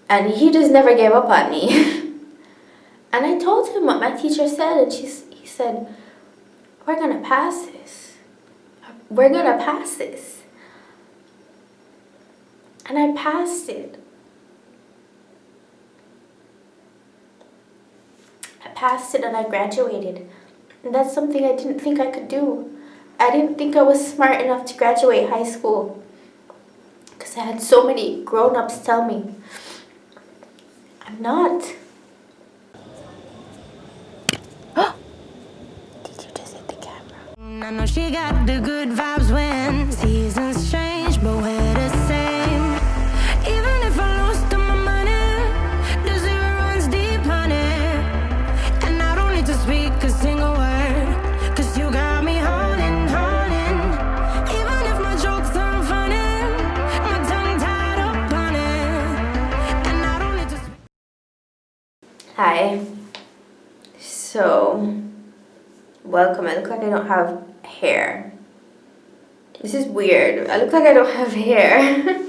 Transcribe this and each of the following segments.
And he just never gave up on me. And I told him what my teacher said, and he said, we're gonna pass this. We're gonna pass this. And I passed it. I passed it and I graduated. And that's something I didn't think I could do. I didn't think I was smart enough to graduate high school. Because I had so many grown-ups tell me, I'm not. Did you just hit the camera? I know she got the good vibes when seasons change, but we're the same. Even if I lost all my money, the zero runs deep, honey. And I don't need to speak a single word, cause you got me holding, holding. Even if my jokes aren't funny, my tongue tied up on it. And I don't need to speak. Hi. So, welcome. I look like I don't have hair. This is weird. I look like I don't have hair.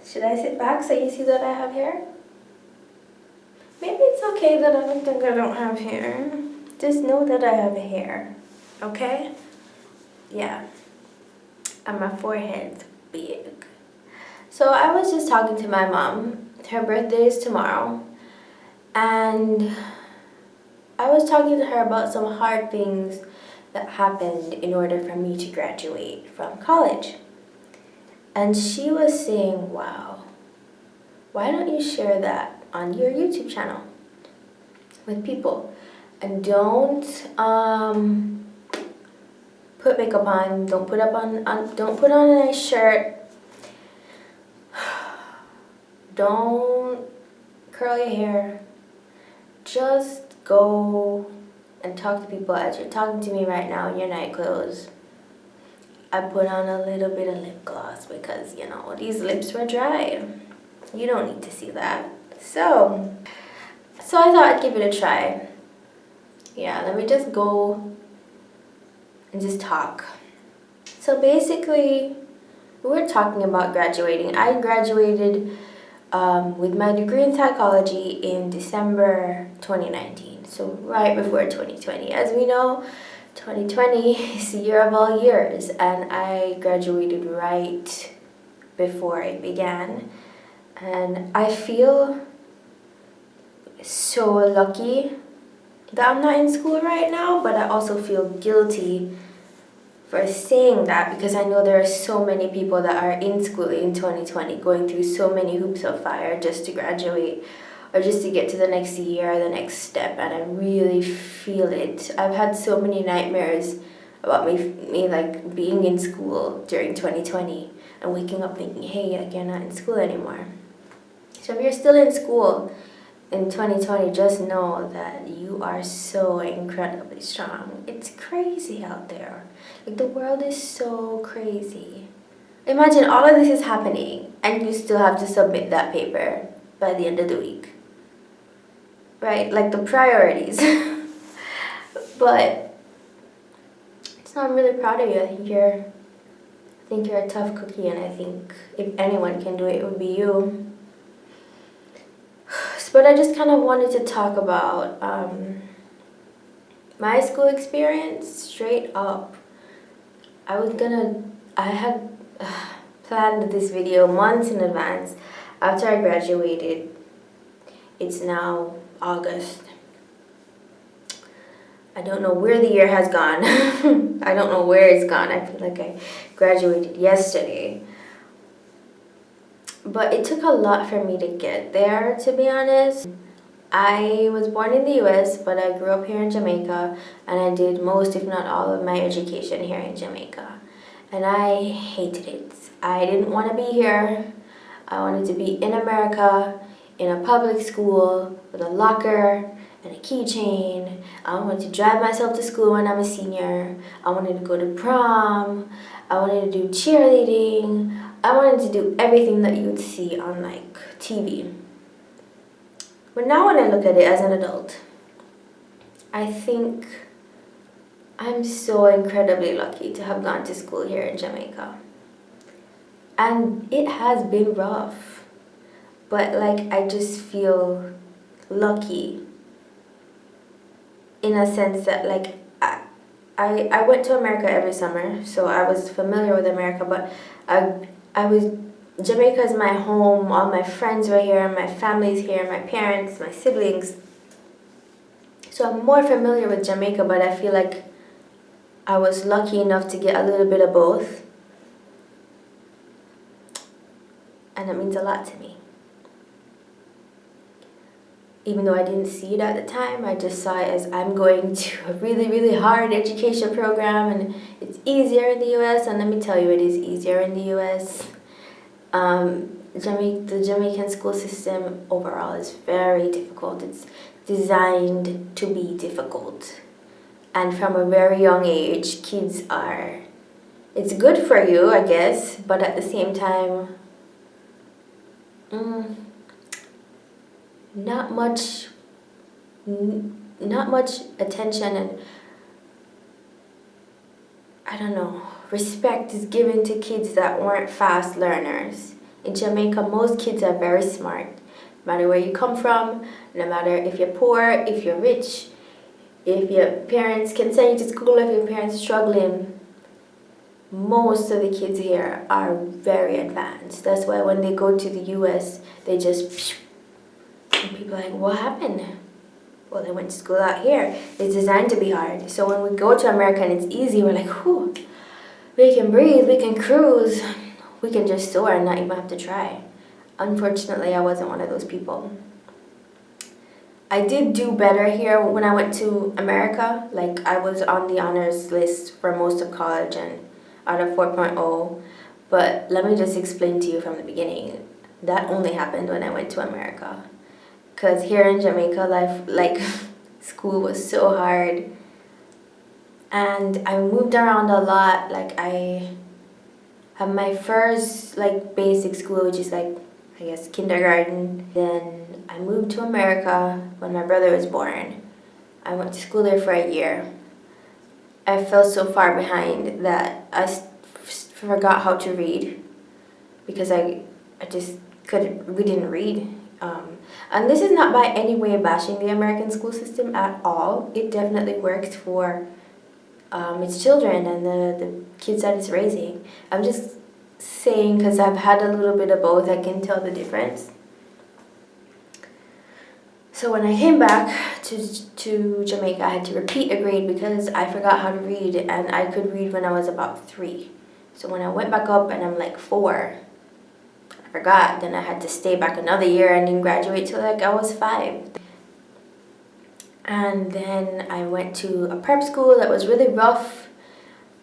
Should I sit back so you see that I have hair? Maybe it's okay that I look like I don't have hair. Just know that I have hair. Okay? Yeah. And my forehead's big. So I was just talking to my mom. Her birthday is tomorrow. And I was talking to her about some hard things that happened in order for me to graduate from college. And she was saying, wow, why don't you share that on your YouTube channel with people? And don't put makeup on, don't put on a nice shirt, don't curl your hair, just go and talk to people as you're talking to me right now in your night clothes. I put on a little bit of lip gloss because, you know, these lips were dry. You don't need to see that. So I thought I'd give it a try. Yeah, let me just go and just talk. So basically, we're talking about graduating. I graduated with my degree in psychology in December 2019. So right before 2020. As we know, 2020 is the year of all years, and I graduated right before it began. And I feel so lucky that I'm not in school right now, but I also feel guilty for saying that because I know there are so many people that are in school in 2020 going through so many hoops of fire just to graduate or just to get to the next year or the next step, and I really feel it. I've had so many nightmares about me like being in school during 2020 and waking up thinking, hey, like you're not in school anymore. So if you're still in school in 2020, just know that you are so incredibly strong. It's crazy out there. Like the world is so crazy. Imagine all of this is happening and you still have to submit that paper by the end of the week. Right? Like the priorities. But so I'm really proud of you. I think you're a tough cookie, and I think if anyone can do it, it would be you. But I just kind of wanted to talk about my school experience straight up. I had planned this video months in advance after I graduated. It's now August. I don't know where the year has gone. I don't know where it's gone. I feel like I graduated yesterday. But it took a lot for me to get there, to be honest. I was born in the US, but I grew up here in Jamaica, and I did most, if not all, of my education here in Jamaica. And I hated it. I didn't want to be here. I wanted to be in America, in a public school, with a locker and a keychain. I wanted to drive myself to school when I'm a senior. I wanted to go to prom. I wanted to do cheerleading. I wanted to do everything that you would see on like TV. But now when I look at it as an adult, I think I'm so incredibly lucky to have gone to school here in Jamaica. And it has been rough. but like I just feel lucky in a sense that like I went to America every summer, so I was familiar with America, but I was Jamaica is my home. All my friends were here, my family's here, my parents, my siblings. So I'm more familiar with Jamaica, but I feel like I was lucky enough to get a little bit of both. And it means a lot to me. Even though I didn't see it at the time, I just saw it as I'm going to a really, really hard education program and it's easier in the US. And let me tell you, it is easier in the US. The Jamaican school system overall is very difficult. It's designed to be difficult. And from a very young age, it's good for you, I guess, but at the same time, not much attention and, I don't know, respect is given to kids that weren't fast learners. In Jamaica, most kids are very smart. No matter where you come from, no matter if you're poor, if you're rich, if your parents can send you to school, if your parents are struggling, most of the kids here are very advanced. That's why when they go to the US, they just, and people are like, what happened? Well, they went to school out here. It's designed to be hard. So when we go to America and it's easy, we're like, whew, we can breathe, we can cruise, we can just soar and not even have to try. Unfortunately, I wasn't one of those people. I did do better here when I went to America. Like, I was on the honors list for most of college and out of 4.0. But let me just explain to you from the beginning. That only happened when I went to America. Because here in Jamaica, life, like, school was so hard. And I moved around a lot. Like, I had my first, like, basic school, which is, like, I guess, kindergarten. Then I moved to America when my brother was born. I went to school there for a year. I fell so far behind that I forgot how to read because I just we didn't read. And this is not by any way bashing the American school system at all. It definitely works for its children and the kids that it's raising. I'm just saying because I've had a little bit of both, I can tell the difference. So when I came back to Jamaica, I had to repeat a grade because I forgot how to read, and I could read when I was about 3. So when I went back up and I'm like 4, I forgot. Then I had to stay back another year and didn't graduate till like I was 5. And then I went to a prep school that was really rough,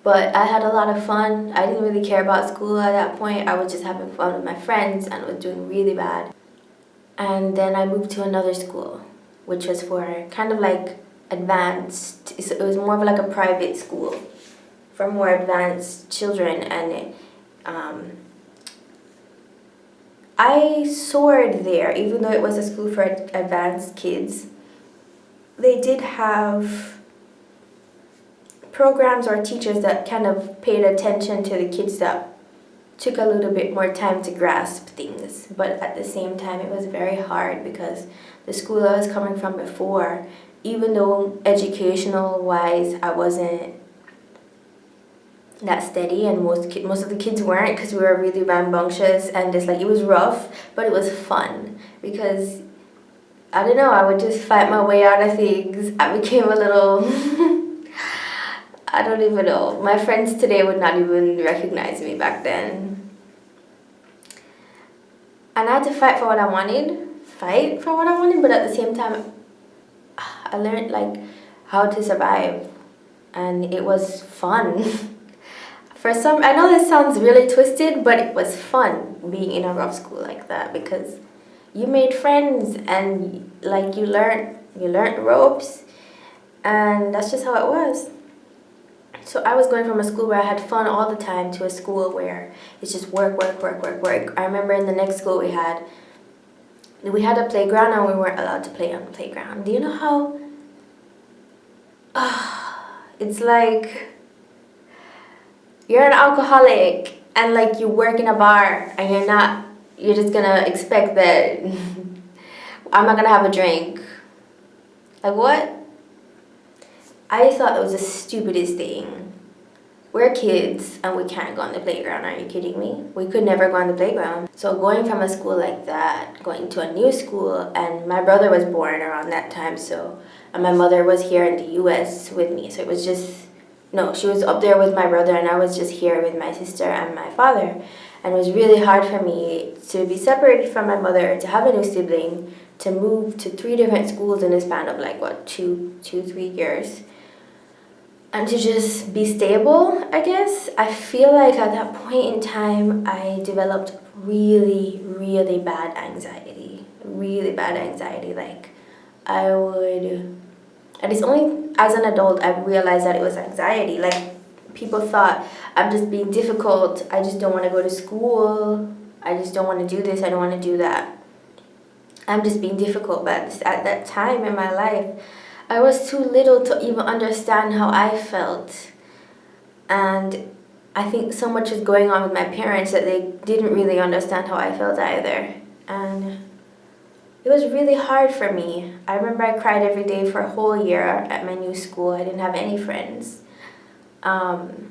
but I had a lot of fun. I didn't really care about school at that point. I was just having fun with my friends and was doing really bad. And then I moved to another school, which was for kind of like advanced, it was more of like a private school for more advanced children. And I soared there, even though it was a school for advanced kids. They did have programs or teachers that kind of paid attention to the kids that took a little bit more time to grasp things, but at the same time it was very hard because the school I was coming from before, even though educational wise I wasn't that steady, and most of the kids weren't because we were really rambunctious and just like it was rough, but it was fun because I don't know, I would just fight my way out of things. I became a little I don't even know. My friends today would not even recognize me back then. And I had to fight for what I wanted. But at the same time, I learned like how to survive. And it was fun. I know this sounds really twisted, but it was fun being in a rough school like that because you made friends and like you learned ropes, and that's just how it was. So I was going from a school where I had fun all the time to a school where it's just work. I remember in the next school we had a playground and we weren't allowed to play on the playground. Do you know how? It's like you're an alcoholic and like you work in a bar and you're just gonna expect that I'm not gonna have a drink. Like, what? I thought that was the stupidest thing. We're kids and we can't go on the playground. Are you kidding me? We could never go on the playground. So going from a school like that, going to a new school, and my brother was born around that time, and my mother was here in the US with me. So it was just, no, she was up there with my brother and I was just here with my sister and my father. And it was really hard for me to be separated from my mother, to have a new sibling, to move to 3 different schools in a span of like, what, 3 years. And to just be stable, I guess. I feel like at that point in time, I developed really, really bad anxiety. Really bad anxiety. Like, and it's only as an adult I realized that it was anxiety. Like, people thought I'm just being difficult. I just don't want to go to school. I just don't want to do this. I don't want to do that. I'm just being difficult. But at that time in my life, I was too little to even understand how I felt. And I think so much was going on with my parents that they didn't really understand how I felt either. And it was really hard for me. I remember I cried every day for a whole year at my new school. I didn't have any friends. And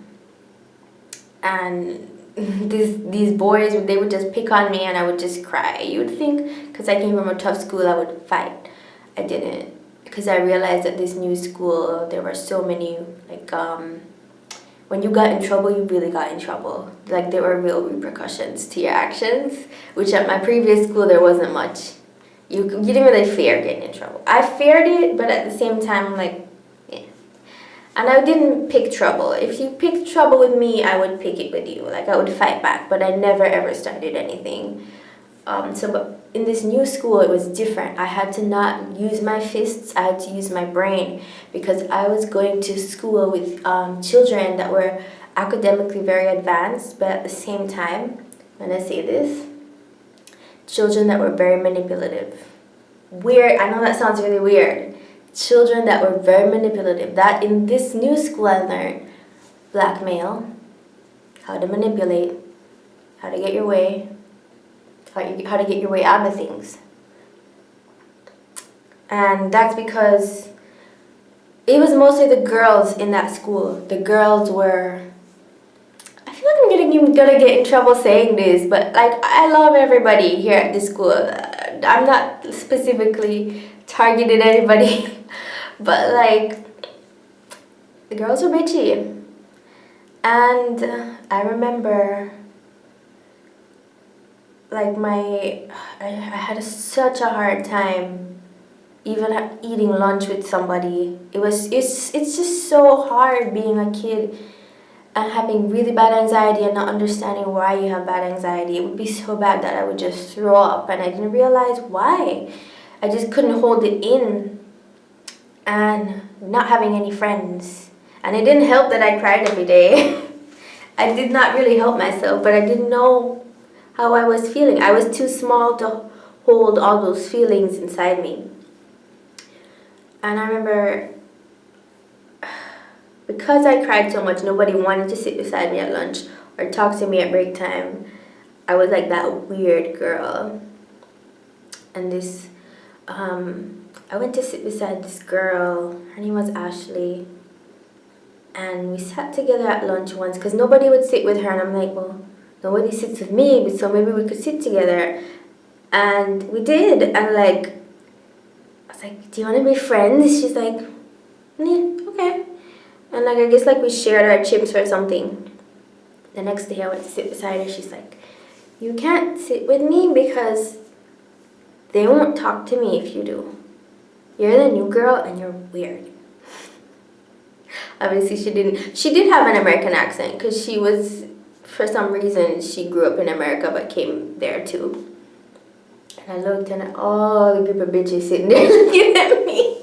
these boys, they would just pick on me and I would just cry. You would think, because I came from a tough school, I would fight. I didn't. Because I realized at this new school, there were so many, like, when you got in trouble, you really got in trouble. Like, there were real repercussions to your actions, which at my previous school, there wasn't much. You didn't really fear getting in trouble. I feared it, but at the same time, I'm like, yeah. And I didn't pick trouble. If you picked trouble with me, I would pick it with you. Like, I would fight back, but I never ever started anything. But in this new school, it was different. I had to not use my fists, I had to use my brain, because I was going to school with children that were academically very advanced, but at the same time, when I say this, children that were very manipulative. Weird, I know that sounds really weird. Children that were very manipulative. That in this new school I learned blackmail, how to manipulate, how to get your way, how to get your way out of things. And that's because it was mostly the girls in that school. The girls were, I feel like I'm gonna get in trouble saying this, but like, I love everybody here at this school. I'm not specifically targeted anybody, but like, the girls were bitchy. And I remember, like, I had such a hard time even eating lunch with somebody. It's just so hard being a kid and having really bad anxiety and not understanding why you have bad anxiety. It would be so bad that I would just throw up, and I didn't realize why. I just couldn't hold it in, and not having any friends. And it didn't help that I cried every day. I did not really help myself, but I didn't know how I was feeling. I was too small to hold all those feelings inside me. And I remember, because I cried so much, nobody wanted to sit beside me at lunch or talk to me at break time. I was like that weird girl. And I went to sit beside this girl. Her name was Ashley. And we sat together at lunch once because nobody would sit with her. And I'm like, well, nobody sits with me, so maybe we could sit together. And we did. And like, I was like, do you want to be friends? She's like, yeah, okay. And like, I guess like we shared our chips or something. The next day I went to sit beside her. She's like, you can't sit with me because they won't talk to me if you do. You're the new girl and you're weird. Obviously she did have an American accent because she was, for some reason, she grew up in America but came there too. And I looked and all the group of bitches sitting there looking at me.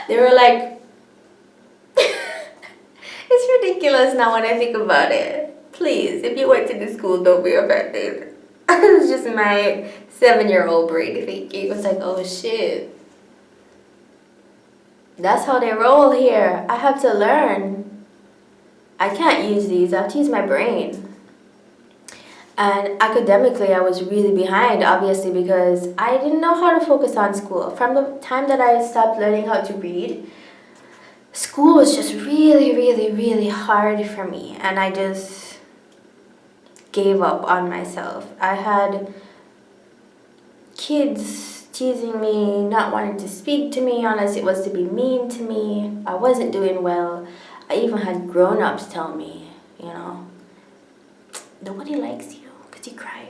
They were like, it's ridiculous now when I think about it. Please, if you went to this school, don't be offended. It was just my 7-year-old brain thinking. It was like, oh shit. That's how they roll here. I have to learn. I can't use these. I have to use my brain. And academically, I was really behind, obviously, because I didn't know how to focus on school. From the time that I stopped learning how to read, school was just really, really, really hard for me. And I just gave up on myself. I had kids teasing me, not wanting to speak to me unless it was to be mean to me. I wasn't doing well. I even had grown-ups tell me, nobody likes you because you cry.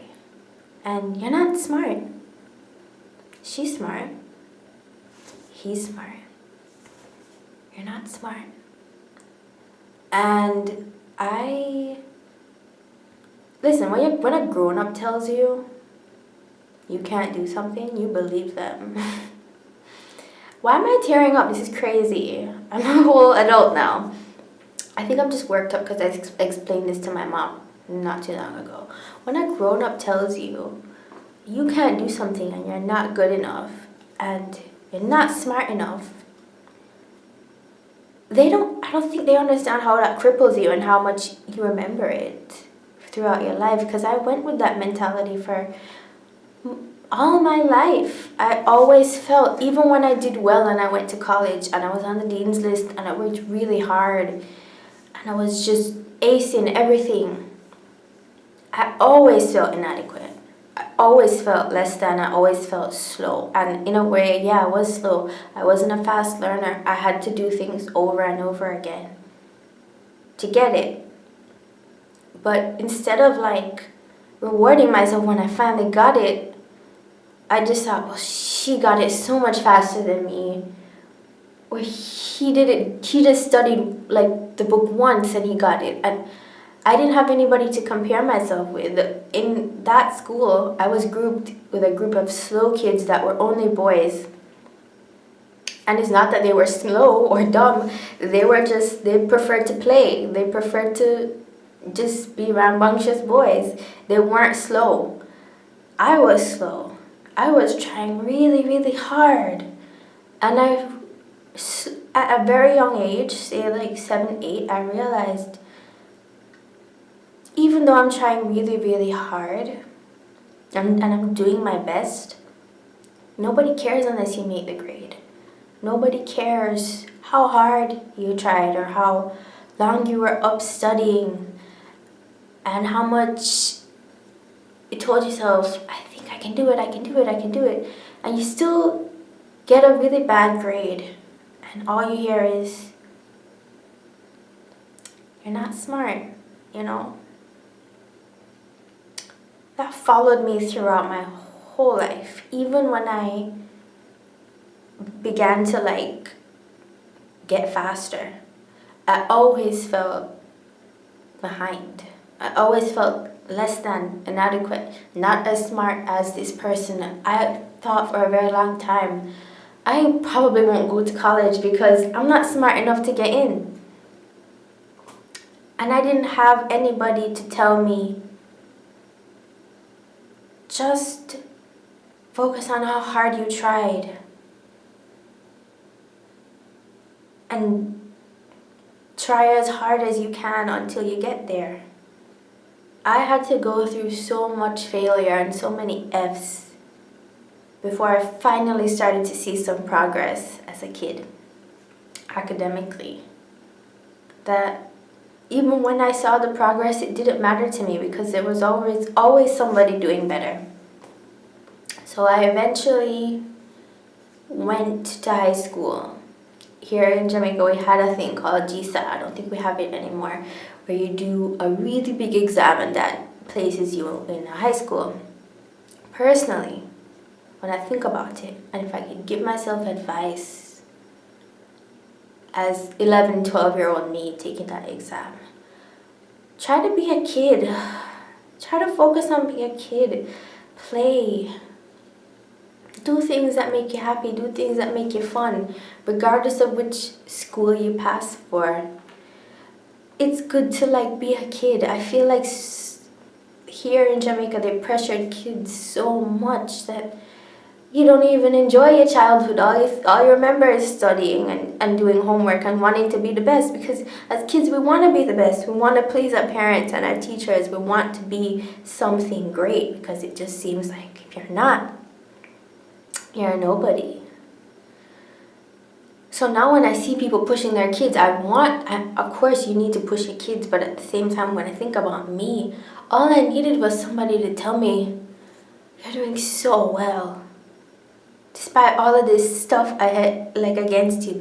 And you're not smart. She's smart. He's smart. You're not smart. And listen, when a grown-up tells you you can't do something, you believe them. Why am I tearing up? This is crazy. I'm a whole adult now. I think I'm just worked up because I explained this to my mom not too long ago. When a grown-up tells you you can't do something and you're not good enough and you're not smart enough, I don't think they understand how that cripples you and how much you remember it throughout your life, because I went with that mentality for all my life. I always felt, even when I did well and I went to college and I was on the dean's list and I worked really hard and I was just acing everything, I always felt inadequate. I always felt less than. I always felt slow. And in a way, yeah, I was slow. I wasn't a fast learner. I had to do things over and over again to get it. But instead of rewarding myself when I finally got it, I just thought, well, she got it so much faster than me. Or he just studied the book once and he got it. And I didn't have anybody to compare myself with. In that school, I was grouped with a group of slow kids that were only boys. And it's not that they were slow or dumb. They preferred to play. They preferred to just be rambunctious boys. They weren't slow. I was slow. I was trying really, really hard. And at a very young age, say 7, 8, I realized even though I'm trying really, really hard and I'm doing my best, nobody cares unless you make the grade. Nobody cares how hard you tried or how long you were up studying and how much you told yourself, I think I can do it, I can do it, I can do it. And you still get a really bad grade and all you hear is, you're not smart, That followed me throughout my whole life. Even when I began to get faster, I always felt behind. I always felt less than, inadequate, not as smart as this person. I thought for a very long time, I probably won't go to college because I'm not smart enough to get in. And I didn't have anybody to tell me, just focus on how hard you tried. And try as hard as you can until you get there. I had to go through so much failure and so many F's before I finally started to see some progress as a kid, academically. That even when I saw the progress, it didn't matter to me because there was always somebody doing better. So I eventually went to high school. Here in Jamaica, we had a thing called GSA. I don't think we have it anymore, where you do a really big exam and that places you in high school. Personally, when I think about it, and if I could give myself advice as 11, 12-year-old me taking that exam, try to be a kid. Try to focus on being a kid. Play. Do things that make you happy. Do things that make you fun, regardless of which school you pass for. It's good to be a kid. I feel like here in Jamaica they pressured kids so much that You don't even enjoy your childhood. All you remember is studying and doing homework and wanting to be the best, because as kids we want to be the best. We want to please our parents and our teachers. We want to be something great, because it just seems like if you're not, you're a nobody. So now when I see people pushing their kids, of course you need to push your kids, but at the same time when I think about me, all I needed was somebody to tell me, you're doing so well. Despite all of this stuff I had like against you,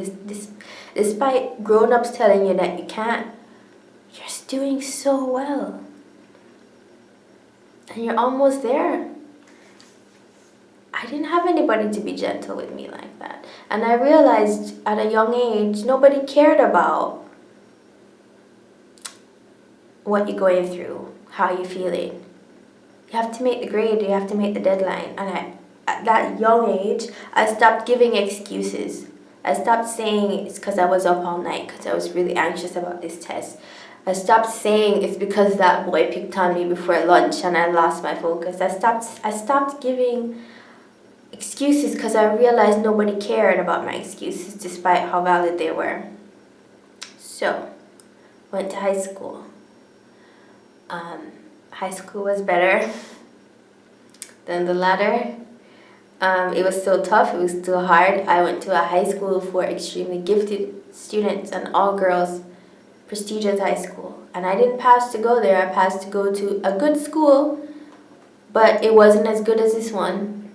despite grown-ups telling you that you can't, you're just doing so well. And you're almost there. I didn't have anybody to be gentle with me like that. And I realized at a young age, nobody cared about what you're going through, how you're feeling. You have to make the grade, you have to make the deadline. And at that young age, I stopped giving excuses. I stopped saying it's because I was up all night, because I was really anxious about this test. I stopped saying it's because that boy picked on me before lunch and I lost my focus. I stopped giving excuses because I realized nobody cared about my excuses despite how valid they were. So, went to high school. High school was better than the latter. It was still tough, it was still hard. I went to a high school for extremely gifted students, and all girls, prestigious high school. And I didn't pass to go there, I passed to go to a good school, but it wasn't as good as this one.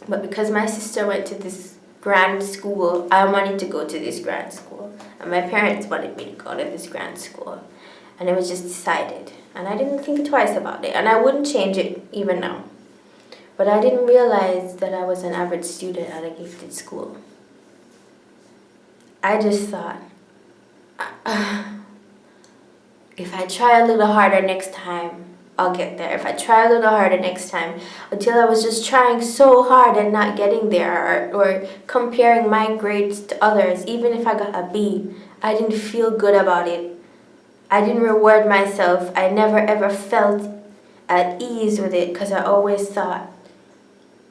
But because my sister went to this grand school, I wanted to go to this grand school. And my parents wanted me to go to this grand school. And it was just decided. And I didn't think twice about it. And I wouldn't change it even now. But I didn't realize that I was an average student at a gifted school. I just thought, if I try a little harder next time, I'll get there. If I try a little harder next time, until I was just trying so hard and not getting there, or comparing my grades to others. Even if I got a B, I didn't feel good about it. I didn't reward myself. I never ever felt at ease with it, because I always thought,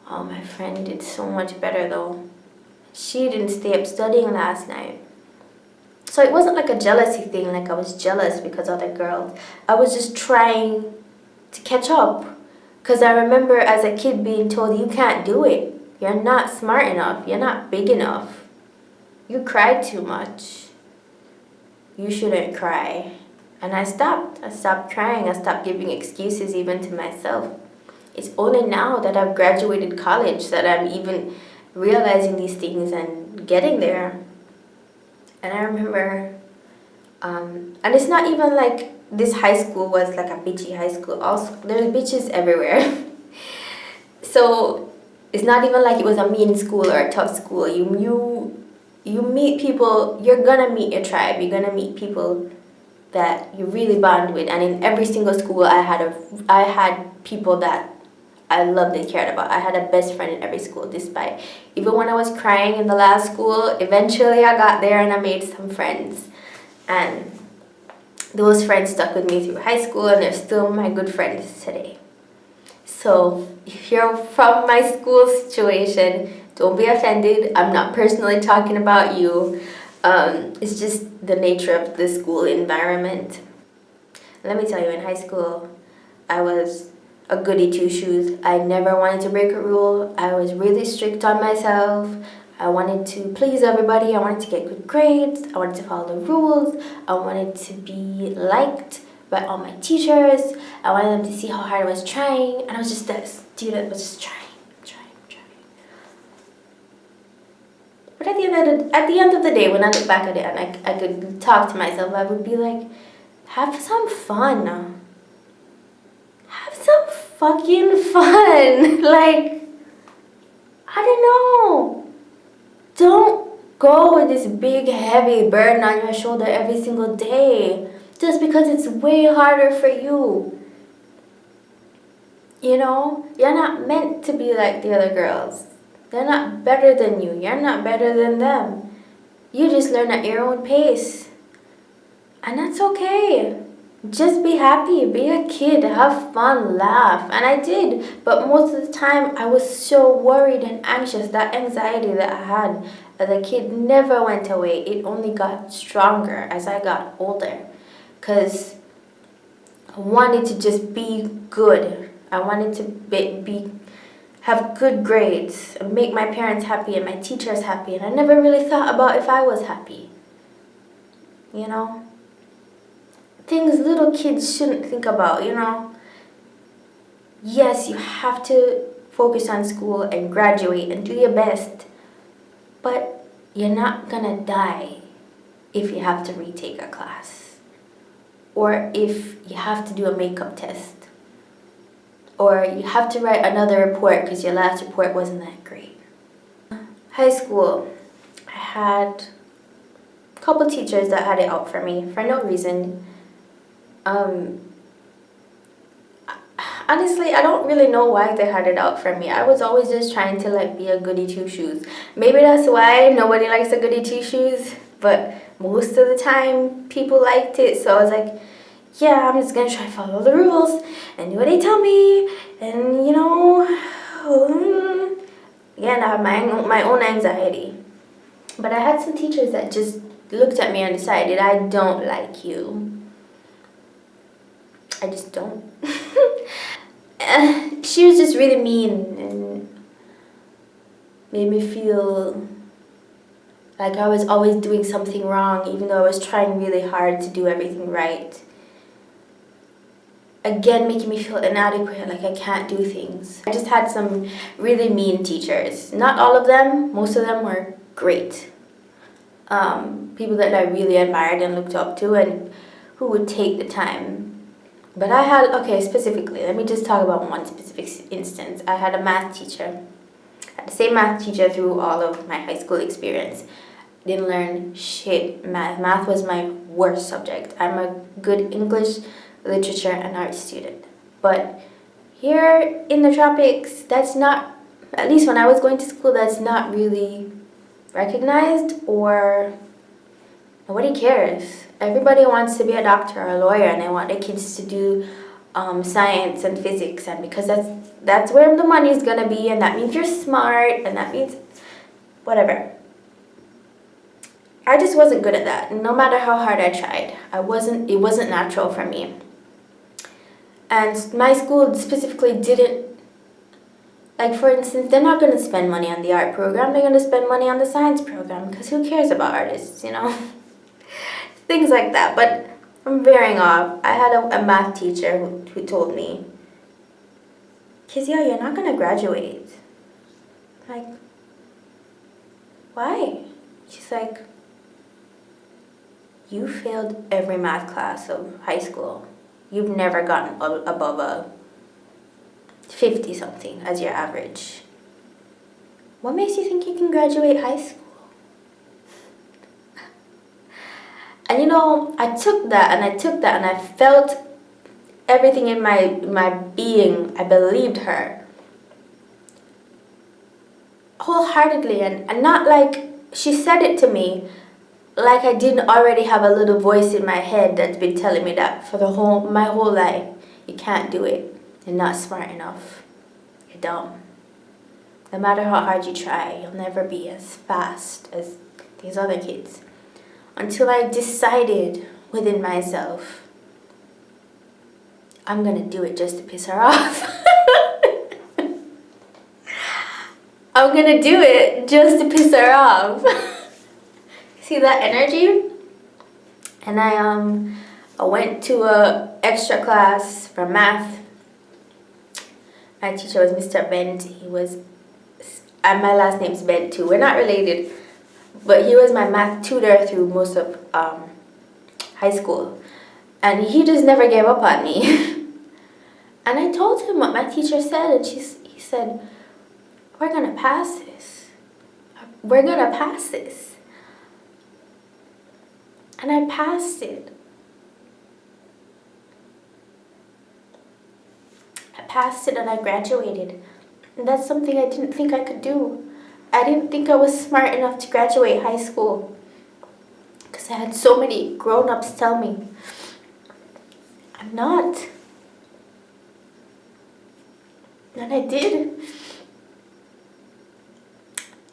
oh, my friend did so much better though. She didn't stay up studying last night. So it wasn't like a jealousy thing, like I was jealous because other girls. I was just trying to catch up. Because I remember as a kid being told, you can't do it. You're not smart enough. You're not big enough. You cried too much. You shouldn't cry. And I stopped. I stopped crying. I stopped giving excuses even to myself. It's only now that I've graduated college that I'm even realizing these things and getting there. And I remember, and it's not even like this high school was like a bitchy high school. Also, there's bitches everywhere. So it's not even like it was a mean school or a tough school. You meet people, you're gonna meet your tribe. You're gonna meet people that you really bond with. And in every single school, I had people that I loved and cared about. I had a best friend in every school, despite even when I was crying in the last school. Eventually, I got there and I made some friends, and those friends stuck with me through high school, and they're still my good friends today. So if you're from my school situation, don't be offended. I'm not personally talking about you. It's just the nature of the school environment. Let me tell you, in high school, I was a goody two-shoes. I never wanted to break a rule. I was really strict on myself. I wanted to please everybody. I wanted to get good grades. I wanted to follow the rules. I wanted to be liked by all my teachers. I wanted them to see how hard I was trying. And I was just that student was just trying. But at the end of the day, when I look back at it and I could talk to myself, I would be like, have some fun. Have some fucking fun. Like, I don't know. Don't go with this big heavy burden on your shoulder every single day just because it's way harder for you. You know, you're not meant to be like the other girls. They're not better than you. You're not better than them. You just learn at your own pace. And that's okay. Just be happy, be a kid, have fun, laugh. And I did. But most of the time, I was so worried and anxious. That anxiety that I had as a kid never went away. It only got stronger as I got older. Because I wanted to just be good. I wanted to have good grades, and make my parents happy and my teachers happy. And I never really thought about if I was happy. You know? Things little kids shouldn't think about, you know. Yes, you have to focus on school and graduate and do your best, but you're not gonna die if you have to retake a class, or if you have to do a makeup test, or you have to write another report because your last report wasn't that great. High school, I had a couple teachers that had it out for me for no reason. Honestly, I don't really know why they had it out for me. I was always just trying to like be a goody two shoes. Maybe that's why nobody likes a goody two shoes, but most of the time people liked it. So I was like, yeah, I'm just gonna try to follow the rules and do what they tell me, and you know, again, I have my own anxiety. But I had some teachers that just looked at me and decided, I don't like you. I just don't. She was just really mean and made me feel like I was always doing something wrong, even though I was trying really hard to do everything right. Again, making me feel inadequate, like I can't do things. I just had some really mean teachers. Not all of them, most of them were great. People that I really admired and looked up to, and who would take the time. But I had, okay, specifically, let me just talk about one specific instance. I had a math teacher. I had the same math teacher through all of my high school experience. Didn't learn shit. Math was my worst subject. I'm a good English, literature, and art student. But here in the tropics, that's not, at least when I was going to school, that's not really recognized, or nobody cares. Everybody wants to be a doctor or a lawyer, and they want their kids to do science and physics, and because that's where the money is gonna be, and that means you're smart, and that means whatever. I just wasn't good at that. No matter how hard I tried, it wasn't natural for me. And my school specifically didn't, like for instance, they're not gonna spend money on the art program. They're gonna spend money on the science program, because who cares about artists, you know? Things like that. But I'm veering off. I had a math teacher who told me, Kizia, you're not going to graduate. Like, why? She's like, you failed every math class of high school. You've never gotten above a 50 something as your average. What makes you think you can graduate high school? And you know, I took that and I felt everything in my being. I believed her wholeheartedly, and not like she said it to me like I didn't already have a little voice in my head that's been telling me that for my whole life. You can't do it. You're not smart enough. You're dumb. No matter how hard you try, you'll never be as fast as these other kids. Until I decided within myself, I'm gonna do it just to piss her off. I'm gonna do it just to piss her off. See that energy? And I went to a extra class for math. My teacher was Mr. Bent. And my last name's Bent too. We're not related. But he was my math tutor through most of high school. And he just never gave up on me. And I told him what my teacher said, and he said, we're going to pass this. We're going to pass this. And I passed it. I passed it and I graduated. And that's something I didn't think I could do. I didn't think I was smart enough to graduate high school, because I had so many grown-ups tell me. I'm not. And I did.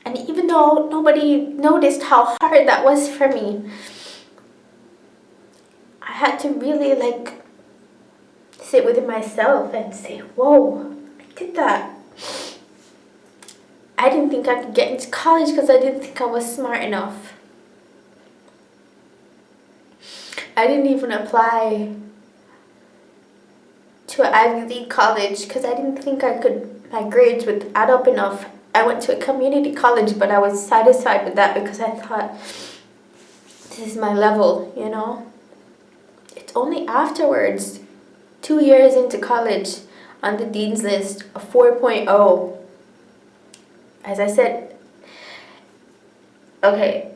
And even though nobody noticed how hard that was for me, I had to really sit within myself and say, whoa, I did that. I didn't think I could get into college because I didn't think I was smart enough. I didn't even apply to an Ivy League college because I didn't think my grades would add up enough. I went to a community college, but I was satisfied with that because I thought, this is my level, It's only afterwards, 2 years into college, on the dean's list, a 4.0. As I said, okay,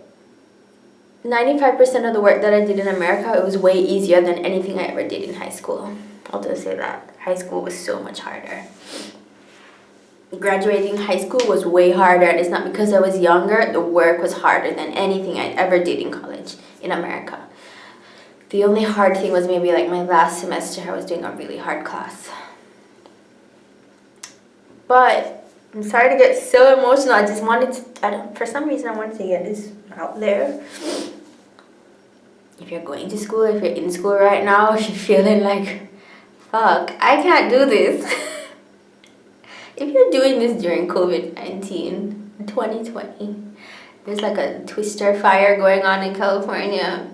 95% of the work that I did in America, it was way easier than anything I ever did in high school. I'll just say that. High school was so much harder. Graduating high school was way harder, and it's not because I was younger. The work was harder than anything I ever did in college in America. The only hard thing was maybe my last semester I was doing a really hard class. But I'm sorry to get so emotional. I just wanted to, for some reason I wanted to get this out there. If you're going to school, if you're in school right now, if you're feeling like, fuck, I can't do this. If you're doing this during COVID-19, 2020, there's a twister fire going on in California.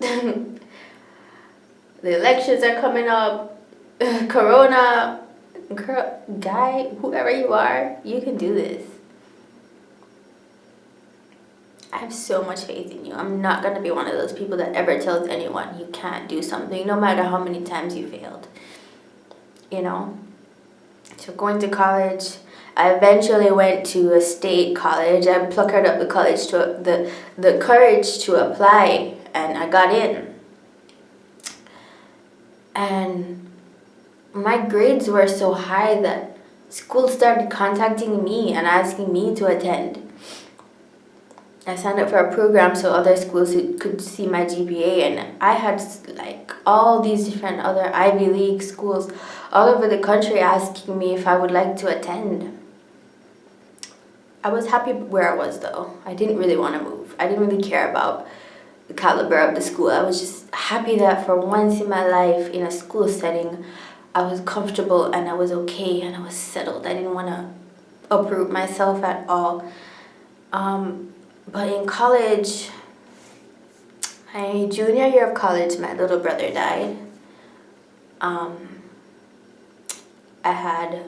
The elections are coming up. Corona. Guy, whoever you are, you can do this. I have so much faith in you. I'm not going to be one of those people that ever tells anyone you can't do something, no matter how many times you failed. So going to college, I eventually went to a state college. I plucked up the courage to apply, and I got in. And my grades were so high that school started contacting me and asking me to attend. I signed up for a program so other schools could see my GPA, and I had all these different other Ivy League schools all over the country asking me if I would like to attend. I was happy where I was though. I didn't really want to move. I didn't really care about the caliber of the school. I was just happy that for once in my life in a school setting, I was comfortable and I was okay and I was settled. I didn't want to uproot myself at all. But in college, my junior year of college, my little brother died. I had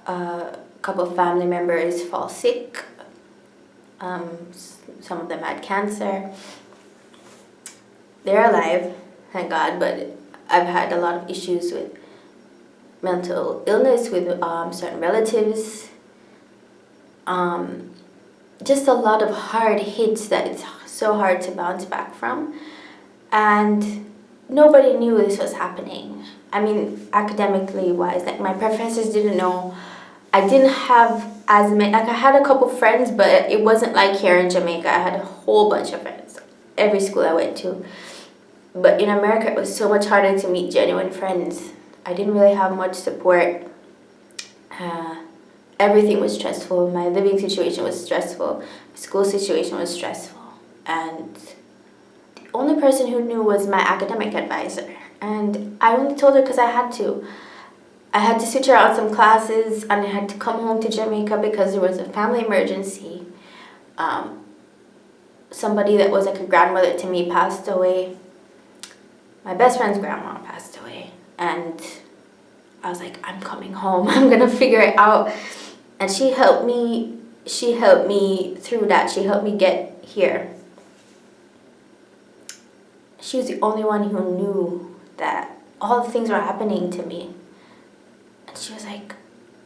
a couple of family members fall sick. Some of them had cancer. They're alive, thank God, but I've had a lot of issues with mental illness with certain relatives. Just a lot of hard hits that it's so hard to bounce back from. And nobody knew this was happening. I mean, academically wise, my professors didn't know. I didn't have as many, I had a couple friends, but it wasn't like here in Jamaica. I had a whole bunch of friends, every school I went to. But in America, it was so much harder to meet genuine friends. I didn't really have much support. Everything was stressful. My living situation was stressful. My school situation was stressful. And the only person who knew was my academic advisor. And I only told her because I had to. I had to switch around some classes, and I had to come home to Jamaica because there was a family emergency. Somebody that was like a grandmother to me passed away. My best friend's grandma passed away. And I was like, I'm coming home. I'm going to figure it out. And she helped me through that. She helped me get here. She was the only one who knew that all the things were happening to me. And she was like,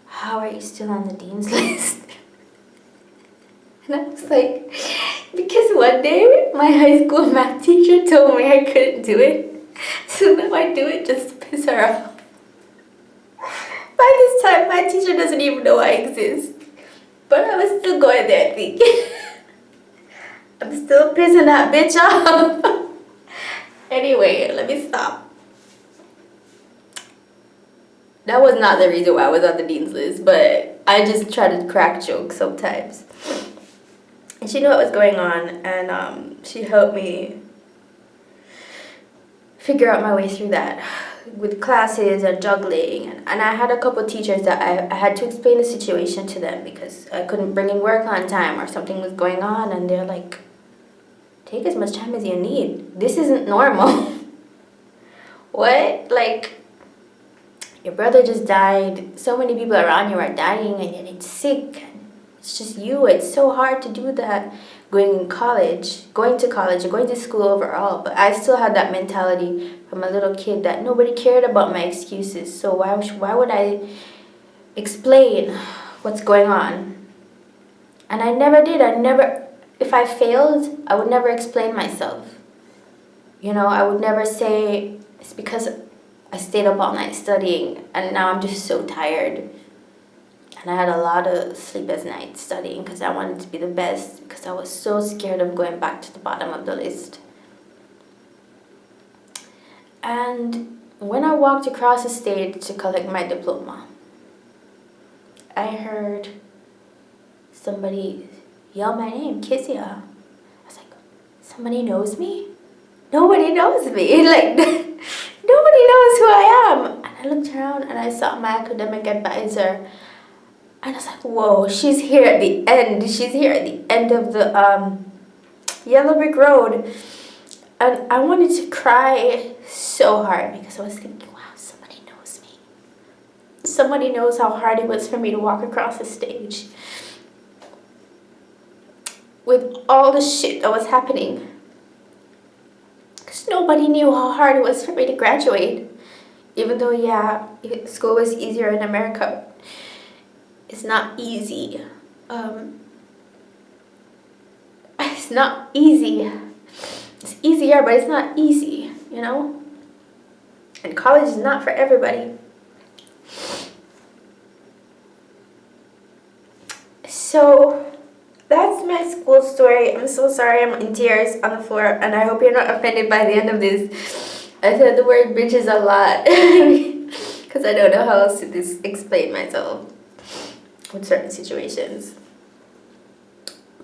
how are you still on the dean's list? And I was like, because one day my high school math teacher told me I couldn't do it. So now I do it just to piss her off. By this time, my teacher doesn't even know I exist. But I was still going there thinking, I'm still pissing that bitch off. Anyway, let me stop. That was not the reason why I was on the dean's list, but I just try to crack jokes sometimes. And she knew what was going on, and she helped me figure out my way through that with classes and juggling. And I had a couple teachers that I had to explain the situation to them because I couldn't bring in work on time or something was going on, and they're like, take as much time as you need. This isn't normal. What? Like, your brother just died. So many people around you are dying and you're getting sick. It's just you. It's so hard to do that going to college, or going to school overall. But I still had that mentality from a little kid that nobody cared about my excuses. So why would I explain what's going on? And I never did. If I failed, I would never explain myself. I would never say it's because I stayed up all night studying and now I'm just so tired. And I had a lot of sleepless nights studying because I wanted to be the best, because I was so scared of going back to the bottom of the list. And when I walked across the stage to collect my diploma, I heard somebody yell my name, Kizia. I was like, somebody knows me? Nobody knows me. Like, nobody knows who I am. And I looked around and I saw my academic advisor. And I was like, whoa, she's here at the end. She's here at the end of the yellow brick road. And I wanted to cry so hard because I was thinking, wow, somebody knows me. Somebody knows how hard it was for me to walk across the stage with all the shit that was happening. Because nobody knew how hard it was for me to graduate. Even though, yeah, school was easier in America. It's not easy. It's not easy. It's easier, but it's not easy, And college is not for everybody. So, that's my school story. I'm so sorry I'm in tears on the floor, and I hope you're not offended by the end of this. I said the word bitches a lot because I don't know how else to explain myself with certain situations.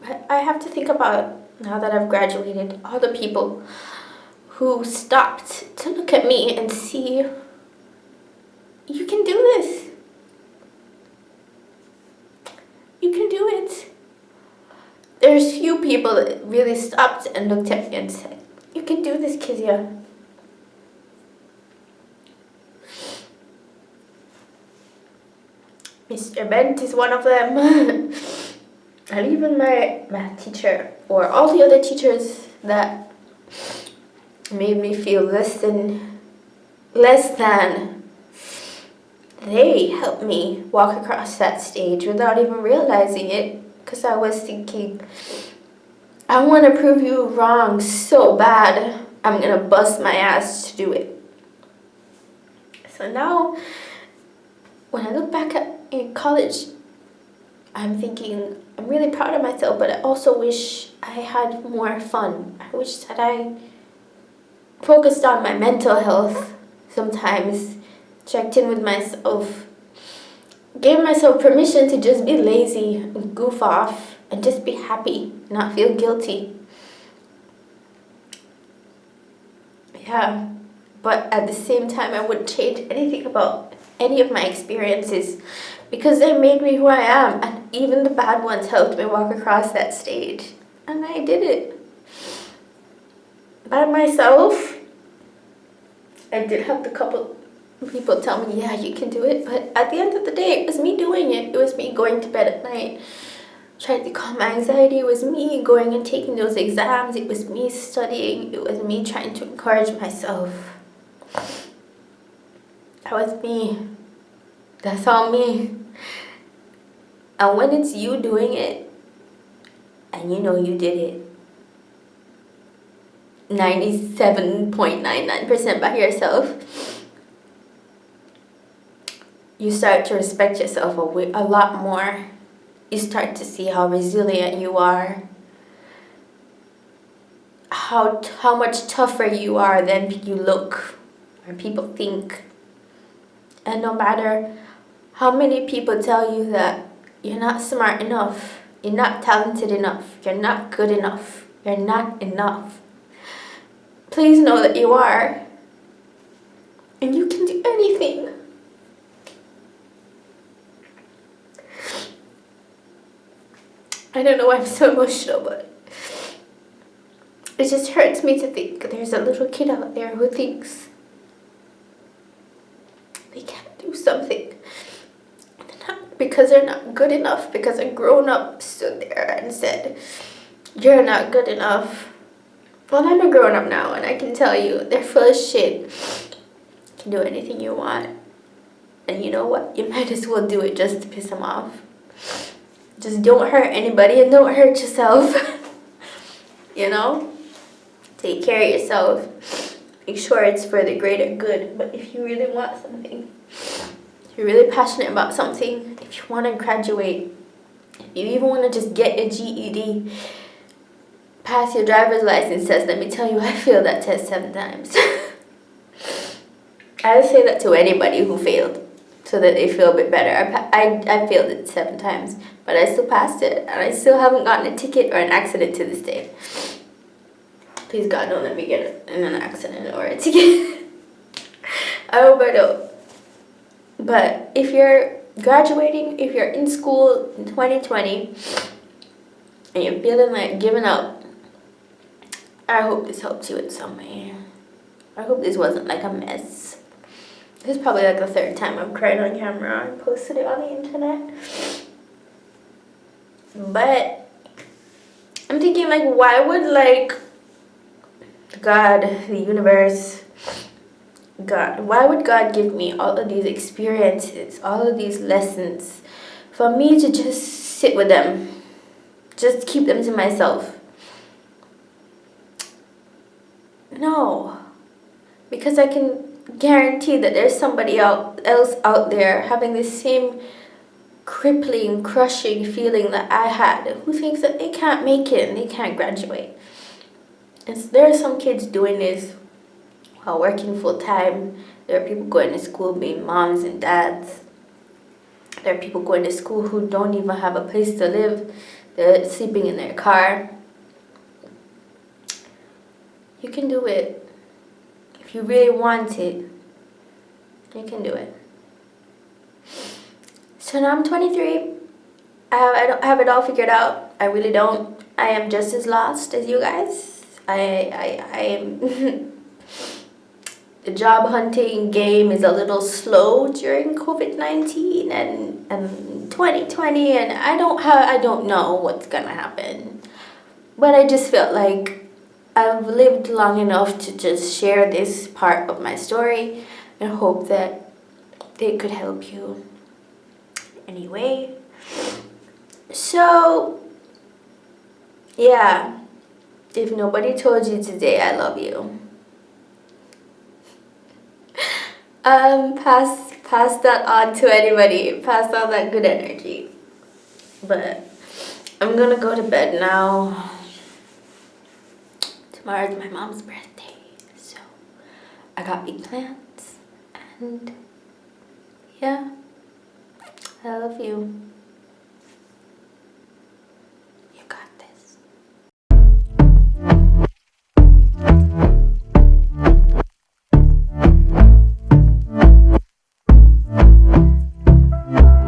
But I have to think about, now that I've graduated, all the people who stopped to look at me and see, you can do this. You can do it. There's few people that really stopped and looked at me and said, you can do this, Kizia. Mr. Bent is one of them. And even my math teacher, or all the other teachers that made me feel less than, they helped me walk across that stage without even realizing it. Because I was thinking, I want to prove you wrong so bad, I'm going to bust my ass to do it. So now, when I look back in college, I'm thinking, I'm really proud of myself, but I also wish I had more fun. I wish that I focused on my mental health sometimes, checked in with myself, gave myself permission to just be lazy and goof off and just be happy, not feel guilty. Yeah, but at the same time, I wouldn't change anything about any of my experiences because they made me who I am, and even the bad ones helped me walk across that stage. And I did it. By myself. I did have a couple people tell me, yeah, you can do it, but at the end of the day, it was me doing it. It was me going to bed at night, trying to calm my anxiety. It was me going and taking those exams. It was me studying. It was me trying to encourage myself. That was me. That's all me. And when it's you doing it, and you know you did it 97.99% by yourself, you start to respect yourself a lot more. You start to see how resilient you are, how much tougher you are than you look or people think. And no matter how many people tell you that you're not smart enough, you're not talented enough, you're not good enough, you're not enough, please know that you are. And you can do anything. I don't know why I'm so emotional, but it just hurts me to think there's a little kid out there who thinks they can't do something because they're not good enough, because a grown-up stood there and said, you're not good enough. Well, I'm a grown-up now, and I can tell you, they're full of shit. You can do anything you want. And you know what? You might as well do it just to piss them off. Just don't hurt anybody and don't hurt yourself. You know? Take care of yourself. Make sure it's for the greater good. But if you really want something, if you're really passionate about something, if you want to graduate, if you even want to just get your GED, pass your driver's license test, let me tell you, I failed that test 7 times. I say that to anybody who failed, so that they feel a bit better. I failed it 7 times, but I still passed it, and I still haven't gotten a ticket or an accident to this day. Please God, don't let me get in an accident or a ticket. I hope I don't. But if you're graduating, if you're in school in 2020, and you're feeling like giving up, I hope this helps you in some way. I hope this wasn't like a mess. This is probably like the 3rd time I've cried on camera. I posted it on the internet. But I'm thinking, like, why would, like, God, the universe, God, why would God give me all of these experiences, all of these lessons, for me to just sit with them, just keep them to myself? No, because I can guarantee that there's somebody else out there having the same crippling, crushing feeling that I had, who thinks that they can't make it and they can't graduate. And there are some kids doing this while working full time. There are people going to school being moms and dads. There are people going to school who don't even have a place to live. They're sleeping in their car. You can do it. If you really want it, you can do it. So now I'm 23. I don't have it all figured out. I really don't. I am just as lost as you guys. I am. The job hunting game is a little slow during COVID-19 and 2020, and I don't know what's gonna happen. But I just felt like I've lived long enough to just share this part of my story and hope that it could help you anyway. So, yeah, if nobody told you today, I love you. Pass that on to anybody. Pass on that good energy. But I'm gonna go to bed now. Tomorrow's my mom's birthday, so I got big plans. And yeah, I love you.